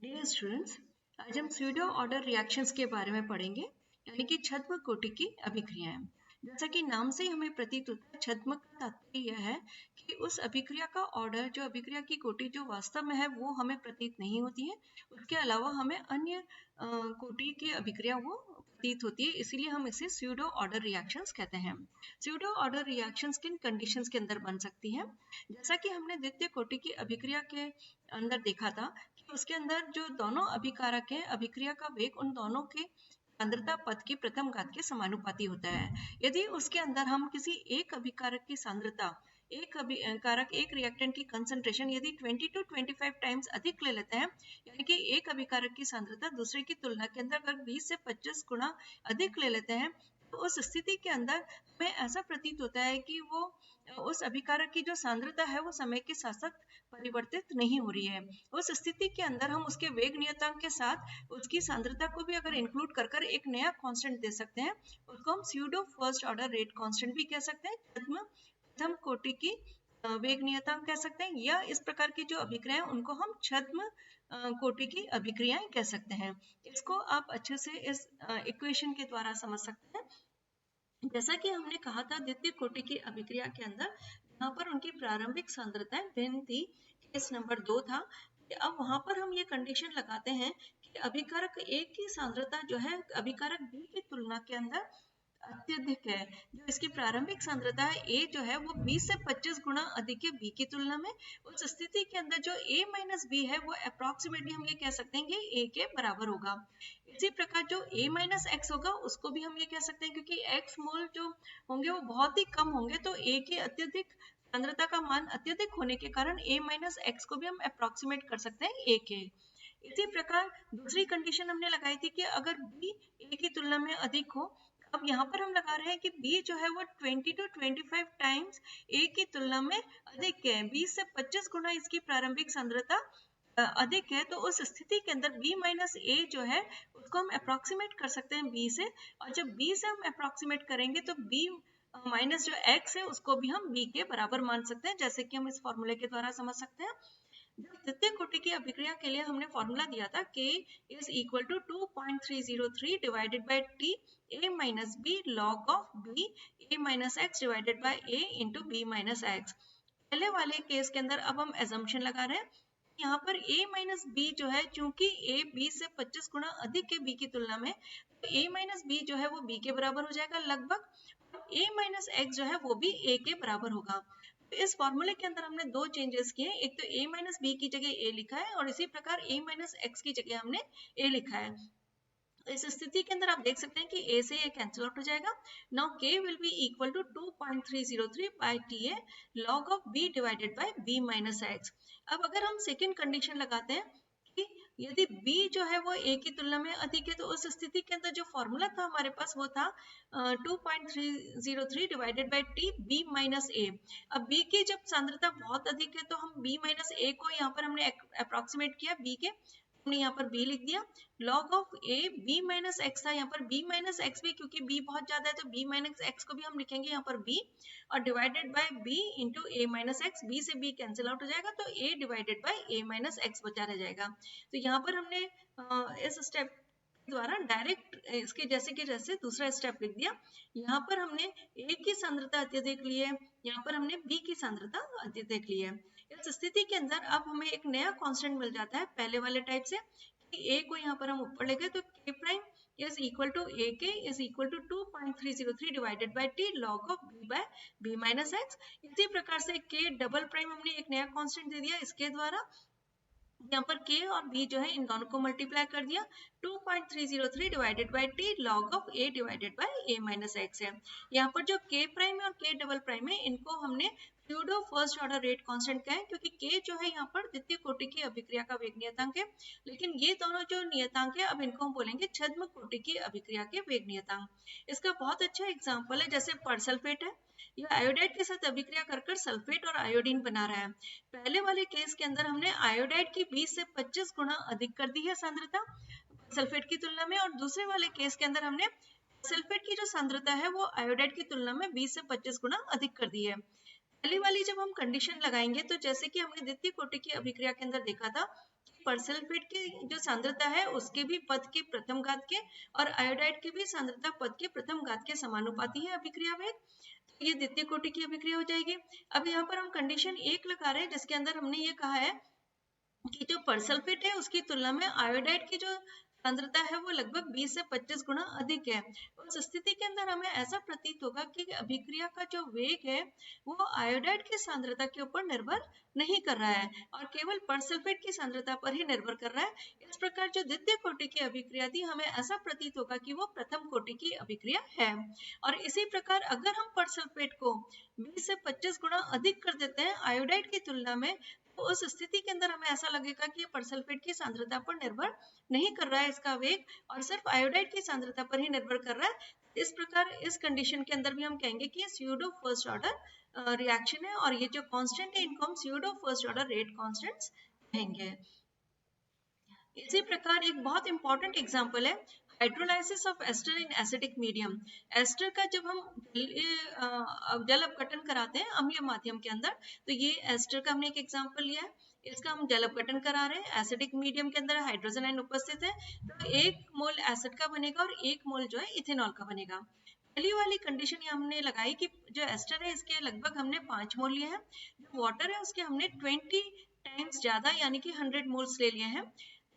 Dear students, आज हम pseudo order reactions के बारे में पढ़ेंगे, यानी कि छद्म कोटि की अभिक्रियाएं। जैसा कि नाम से ही हमें प्रतीत होता है, छद्म का तात्पर्य यह है कि उस अभिक्रिया का ऑर्डर, जो अभिक्रिया की कोटि जो वास्तव में है वो हमें प्रतीत नहीं होती है। उसके अलावा हमें अन्य कोटि की अभिक्रिया वो प्रतीत होती है, इसीलिए हम इसे स्यूडो ऑर्डर रिएक्शंस कहते हैं। स्यूडो ऑर्डर रिएक्शंस किन कंडीशंस के अंदर बन सकती है? जैसा कि हमने द्वितीय कोटि की अभिक्रिया के अंदर देखा था कि उसके अंदर जो दोनों अभिकारक है, अभिक्रिया का वेग उन दोनों के सांद्रता पद की प्रथम घात के समानुपाती होता है। यदि उसके अंदर हम किसी एक अभिकारक की सांद्रता, एक अभिकारक, एक रिएक्टेंट की कंसंट्रेशन यदि 20 to 25 टाइम्स अधिक ले लेते हैं, यानी कि एक अभिकारक की सांद्रता दूसरे की तुलना के अंदर अगर 20 से 25 गुना अधिक ले लेते हैं, तो उस स्थिति के अंदर हमें ऐसा प्रतीत होता है कि वो उस अभिकारक की जो सांद्रता है वो समय के साथ साथ परिवर्तित नहीं हो रही है। उस स्थिति के अंदर हम उसके वेग नियतांक के साथ उसकी सांद्रता को भी अगर इंक्लूड कर कर एक नया कांस्टेंट दे सकते हैं, उसको हम pseudo first order rate constant भी कह सकते हैं, प्रथम कोटि की वेग नियतांक कह सकते हैं, या इस प्रकार की जो अभिक्रियाएं उनको हम छद्म कोटि की अभिक्रियाएं कह सकते हैं। इसको आप अच्छे से इस इक्वेशन के द्वारा समझ सकते हैं। जैसा कि हमने कहा था, द्वितीय कोटि की अभिक्रिया के अंदर यहाँ पर उनकी प्रारंभिक सांद्रताएं भिन्न थी, केस नंबर 2 था। अब वहां पर हम ये कंडीशन लगाते हैं कि अभिकारक A की सांद्रता जो है अभिकारक B की तुलना के अंदर अत्यधिक है। जो इसकी प्रारंभिक सांद्रता है A जो है वो 20 से 25 गुना अधिक है B की तुलना में। उस स्थिति के अंदर जो A माइनस B है वो अप्रोक्सीमेटली हम ये कह सकते हैं कि A के बराबर होगा। इसी प्रकार जो A माइनस एक्स होगा उसको भी हम ये कह सकते हैं, क्योंकि एक्स मोल जो होंगे वो बहुत ही कम होंगे, तो A की अत्यधिक सांद्रता का मान अत्यधिक होने के कारण A माइनस एक्स को भी हम अप्रोक्सीमेट कर सकते हैं A के। इसी प्रकार दूसरी कंडीशन हमने लगाई थी कि अगर B A की तुलना में अधिक हो। अब यहाँ पर हम लगा रहे हैं कि B जो है वो 20 to 25 टाइम्स A की तुलना में अधिक है, 20 से 25 गुना इसकी प्रारंभिक सांद्रता अधिक है। तो उस स्थिति के अंदर B माइनस A जो है उसको हम अप्रोक्सीमेट कर सकते हैं B से, और जब B से हम अप्रोक्सीमेट करेंगे तो B माइनस जो x है उसको भी हम B के बराबर मान सकते हैं, जैसे कि हम इस फॉर्मूले के द्वारा समझ सकते हैं। द्वितीय कोटि की अभिक्रिया के लिए हमने फॉर्मूला दिया था K is equal to 2.303 divided by T A minus B log of B A minus x divided by A into B minus x. पहले वाले केस के अंदर अब हम एजम्पशन लगा रहे हैं, यहाँ पर A माइनस B जो है, चूंकि A B से 25 गुना अधिक है B की तुलना में, तो A माइनस B जो है वो B के बराबर हो जाएगा लगभग, और A माइनस एक्स जो है वो भी A के बराबर होगा। तो इस फॉर्मूले के अंदर हमने दो चेंजेस किए, एक तो A माइनस B की जगह A लिखा है और इसी प्रकार A माइनस एक्स की जगह हमने A लिखा है। इस स्थिति के अंदर आप देख सकते हैं कि A से ये कैंसिल आउट हो जाएगा। Now K will be equal to 2.303 by TA log of B divided by B minus x. अब अगर हम सेकेंड कंडीशन लगाते हैं कि यदि B जो है वो A की तुलना में अधिक है, तो उस स्थिति के अंदर जो फॉर्मूला था हमारे पास वो था 2.303 divided by T B minus A। अब B की जब सांद्रता बहुत अधिक है तो हम B माइनस A को यहाँ पर हमने अप्रोक्सीमेट किया B के, हमने यहाँ पर B लिख दिया। log of A B minus x था, यहाँ पर B माइनस एक्स भी, क्योंकि B बहुत ज्यादा है तो B माइनस एक्स को भी हम लिखेंगे यहाँ पर B, और divided by B into A minus x. B से B कैंसिल आउट हो जाएगा तो A divided by A minus x बचा रह जाएगा। तो यहाँ पर हमने इस स्टेप द्वारा डायरेक्ट इसके जैसे कि जैसे दूसरा स्टेप लिख दिया। यहाँ पर हमने A की सांद्रता अत्यधिक ली है, यहाँ पर हमने B की सांद्रता अत्यधिक ली है। इस स्थिति के अंदर अब हमें एक नया कांस्टेंट मिल जाता है पहले वाले टाइप से, कि A को यहाँ पर हम ऊपर ले गए तो K prime is equal to AK is equal to 2.303 divided by T log of B by B minus x. इसी प्रकार से K डबल प्राइम हमने एक नया कांस्टेंट दे दिया इसके द्वारा, यहाँ पर K और B जो है इन दोनों को मल्टीप्लाई कर दिया, 2.303 divided by T log of A divided by A minus x है। यहाँ पर जो K प्राइम और K डबल प्राइम है इनको हमने pseudo first order rate constant कहा है, क्योंकि K जो है यहाँ पर द्वितीय कोटि की अभिक्रिया का वेग नियतांक है, लेकिन ये दोनों जो नियतांक है अब इनको हम बोलेंगे छद्म कोटि की अभिक्रिया के वेग नियतांक। इसका बहुत अच्छा एग्जाम्पल है जैसे परसल्फेट है, यह आयोडाइड के साथ अभिक्रिया कर सल्फेट और आयोडीन बना रहा है। पहले वाले केस के अंदर हमने आयोडाइड की 20 से 25 गुना अधिक कर दी है सांद्रता सल्फेट की तुलना में, और दूसरे वाले केस के अंदर हमने सल्फेट की जो सांद्रता है वो आयोडाइड की तुलना में 20 से 25 गुना अधिक कर दी है। पहली वाली जब हम कंडीशन लगाएंगे तो जैसे कि हमने द्वितीय कोटि की अभिक्रिया के अंदर देखा था, परसल्फेट की जो सांद्रता है उसके भी पद के प्रथम घात के और आयोडाइड की भी सांद्रता पद के प्रथम घात के समानुपाती है अभिक्रिया वेग। तो ये द्वितीय कोटि की अभिक्रिया हो जाएगी। अब यहाँ पर हम कंडीशन 1 लगा रहे हैं जिसके अंदर हमने ये कहा है कि जो परसल्फेट है उसकी तुलना में आयोडाइड की जो सांद्रता है वो लगभग 20 से 25 गुना अधिक है। उस स्थिति के अंदर हमें ऐसा प्रतीत होगा कि अभिक्रिया का जो वेग है वो आयोडाइड की सांद्रता के ऊपर निर्भर नहीं कर रहा है और केवल परसल्फेट की सांद्रता पर ही निर्भर कर रहा है। इस प्रकार जो द्वितीय कोटि की अभिक्रिया थी हमें ऐसा प्रतीत होगा कि वो प्रथम कोटि की अभिक्रिया है। और इसी प्रकार अगर हम परसल्फेट को 20 से 25 गुना अधिक कर देते हैं आयोडाइड की तुलना में, तो उस स्थिति के अंदर हमें ऐसा लगेगा कि परसल्फेट की सांद्रता पर निर्भर नहीं कर रहा है इसका वेग और सिर्फ आयोडाइड की सांद्रता पर ही निर्भर कर रहा है। इस प्रकार इस कंडीशन के अंदर भी हम कहेंगे कि ये स्यूडो फर्स्ट ऑर्डर रिएक्शन है और ये जो कांस्टेंट है इनको हम pseudo first order rate constants कहेंगे। इसी प्रकार एक बहुत इंपॉर्टेंट एग्जांपल है hydrolysis of ester in acidic medium. Ester का जब हम जल अपघटन कराते हैं अम्लीय माध्यम के अंदर, तो ये एस्टर का हमने एक एग्जांपल लिया है। इसका हम जल अपघटन करा रहे हैं, एसिडिक मीडियम के अंदर हाइड्रोजन आयन उपस्थित है, तो 1 मोल एसिड का बनेगा और 1 मोल जो है इथेनॉल का बनेगा। पहली वाली कंडीशन ये हमने लगाई कि जो एस्टर है इसके लगभग हमने 5 मोल लिए हैं, जो वाटर है उसके हमने 20 टाइम्स ज्यादा यानी कि 100 मोल्स ले लिए हैं।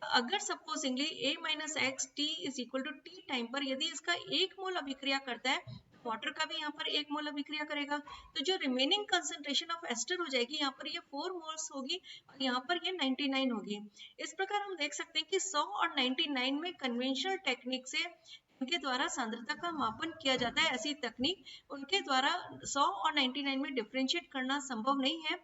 अगर supposingly a minus x t is equal to t time पर यदि इसका 1 मोल अभिक्रिया करता है, वाटर का भी यहाँ पर 1 मोल अभिक्रिया करेगा, तो जो रिमेनिंग कंसंट्रेशन ऑफ एस्टर हो जाएगी यहाँ पर ये 4 मोल्स होगी और यहाँ पर ये 99 होगी। इस प्रकार हम देख सकते हैं कि 100 और 99 में कन्वेंशनल टेक्निक से उनके द्वारा सांद्रता का मापन किया जाता है। ऐसी तकनीक उनके द्वारा 100 और 99 में डिफरेंशिएट करना संभव नहीं है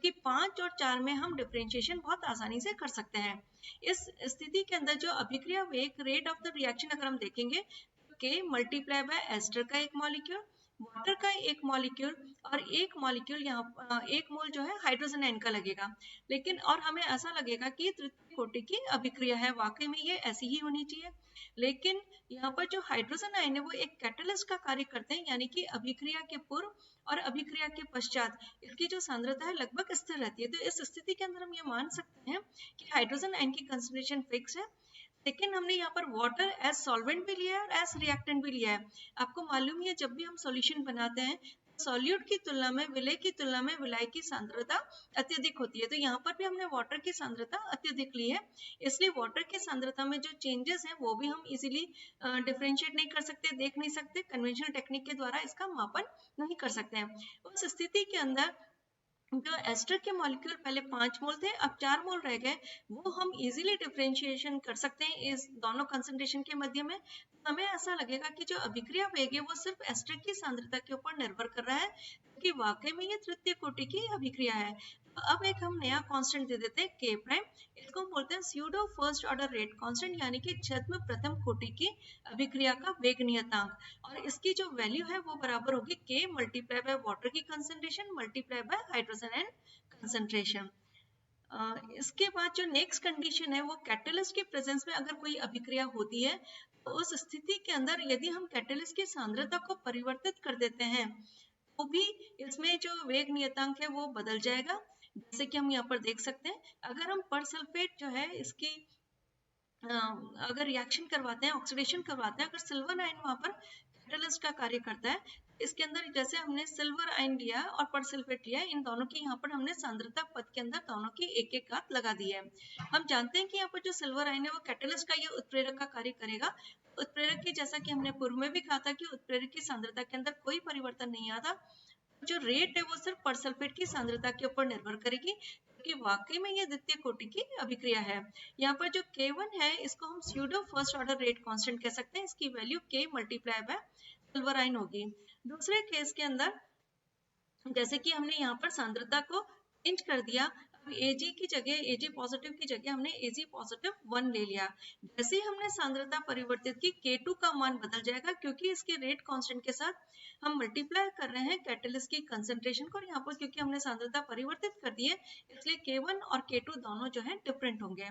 कि 5 और 4 में हम डिफरेंशिएशन बहुत आसानी से कर सकते हैं। इस स्थिति के अंदर जो अभिक्रिया वेग रेट ऑफ द रिएक्शन अगर हम देखेंगे तो K मल्टीप्लाई बाय एस्टर का एक मॉलिक्यूल, वाटर का एक मॉलिक्यूल और एक मॉलिक्यूल यहाँ 1 मोल जो है हाइड्रोजन आयन का लगेगा। लेकिन और हमें ऐसा लगेगा कि तृतीय कोटि की अभिक्रिया है, वाकई में ये ऐसी ही होनी चाहिए। लेकिन यहाँ पर जो हाइड्रोजन आयन है वो एक कैटलिस्ट का कार्य करते हैं, यानी कि अभिक्रिया के पूर्व और अभिक्रिया के पश्चात इसकी जो सांद्रता है लगभग स्थिर रहती है। तो इस स्थिति के अंदर हम ये मान सकते हैं कि हाइड्रोजन आयन की कंसंट्रेशन फिक्स है। लेकिन हमने यहाँ पर वाटर एज सॉल्वेंट भी लिया है और एज रिएक्टेंट भी लिया है। आपको मालूम है जब भी हम सॉल्यूशन बनाते हैं सॉल्यूट की तुलना में विलय की तुलना में विलायक की सांद्रता अत्यधिक होती है, तो यहाँ पर भी हमने वाटर की सांद्रता अत्यधिक ली है। इसलिए वाटर की सांद्रता में जो चेंजेस हैं वो भी हम इजीली डिफरेंशिएट नहीं कर सकते, देख नहीं सकते, कन्वेंशनल टेक्निक के द्वारा इसका मापन नहीं कर सकते हैं। उस स्थिति के अंदर जो एस्टर के मॉलिक्यूल पहले 5 मोल थे अब 4 मोल रह गए, वो हम इजीली डिफरेंशिएशन कर सकते हैं इस दोनों कंसंट्रेशन के मध्य में। हमें ऐसा लगेगा कि जो अभिक्रिया वेग है वो सिर्फ एस्टर की सांद्रता के ऊपर निर्भर कर रहा है, क्योंकि वाकई में ये तृतीय कोटि की अभिक्रिया है। तो अब एक हम नया कांस्टेंट दे देते हैं K प्राइम, इसको हम बोलते हैं pseudo first order rate constant, यानी कि छद्म प्रथम कोटि की अभिक्रिया का वेग नियतांक। और इसकी जो वैल्यू है वो बराबर होगी K मल्टीप्लाई बाय वाटर की concentration multiply by hydrogen ion concentration. इसके बाद जो नेक्स्ट कंडीशन है वो कैटलिस्ट के प्रेजेंस में अगर कोई अभिक्रिया होती है तो उस स्थिति के अंदर यदि हम कैटलिस्ट की सांद्रता को परिवर्तित कर देते हैं तो भी इसमें जो वेग नियतांक है वो बदल जाएगा। जैसे कि हम यहाँ पर देख सकते हैं अगर हम परसल्फेट जो है इसकी अगर रिएक्शन करवाते हैं, ऑक्सीडेशन करवाते हैं, अगर सिल्वर आयन वहां पर कैटलिस्ट का कार्य करता है, इसके अंदर जैसे हमने सिल्वर आयन लिया और परसल्फेट लिया, इन दोनों की यहाँ पर हमने सांद्रता पद के अंदर दोनों की एक एक घात लगा दी है। हम जानते हैं कि यहाँ पर जो सिल्वर आयन है वो कैटलिस्ट का ये उत्प्रेरक का कार्य करेगा। उत्प्रेरक की जैसा कि हमने पूर्व में भी कहा था कि उत्प्रेरक की सांद्रता के अंदर कोई परिवर्तन नहीं आता, जो रेट है वो सिर्फ परसल्फेट की सांद्रता के ऊपर निर्भर करेगी, क्योंकि वाकई में ये द्वितीय कोटि की अभिक्रिया है। यहाँ पर जो K1 है इसको हम pseudo first order rate constant कह सकते हैं, इसकी value K multiply by silver ion होगी। दूसरे केस के अंदर जैसे कि हमने यहाँ पर सांद्रता को चेंज कर दिया, अब Ag की जगह Ag पॉजिटिव की जगह हमने Ag पॉजिटिव 1 ले लिया। जैसे ही हमने सांद्रता परिवर्तित की K2 का मान बदल जाएगा, क्योंकि इसके रेट कांस्टेंट के साथ हम मल्टीप्लाई कर रहे हैं कैटलिस्ट की कंसंट्रेशन को, और यहाँ पर क्योंकि हमने सांद्रता परिवर्तित कर दी है इसलिए K1 और K2 दोनों जो है डिफरेंट होंगे।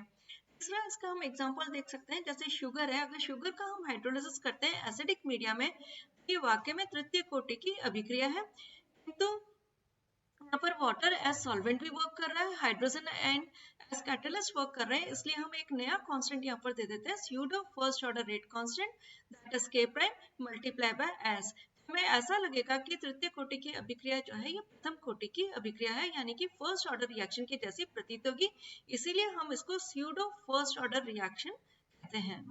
तीसरा इसका हम एग्जांपल देख सकते हैं, जैसे शुगर है, अगर शुगर का हम हाइड्रोलिसिस करते हैं एसिडिक मीडिया में, ये वाकई में तृतीय कोटि की अभिक्रिया है, किंतु यहाँ पर वाटर एज सॉल्वेंट भी वर्क कर रहा है, hydrogen and as catalyst work कर रहे हैं, इसलिए हम एक नया कांस्टेंट यहाँ पर दे देते हैं, pseudo first order rate constant, that is k prime multiply by s। हमें ऐसा लगेगा कि तृतीय कोटि की अभिक्रिया जो है ये प्रथम कोटि की अभिक्रिया है, यानी कि फर्स्ट ऑर्डर रिएक्शन की जैसी प्रतीत होगी, इसीलिए हम इसको स्यूडो फर्स्ट ऑर्डर रिएक्शन कहते हैं।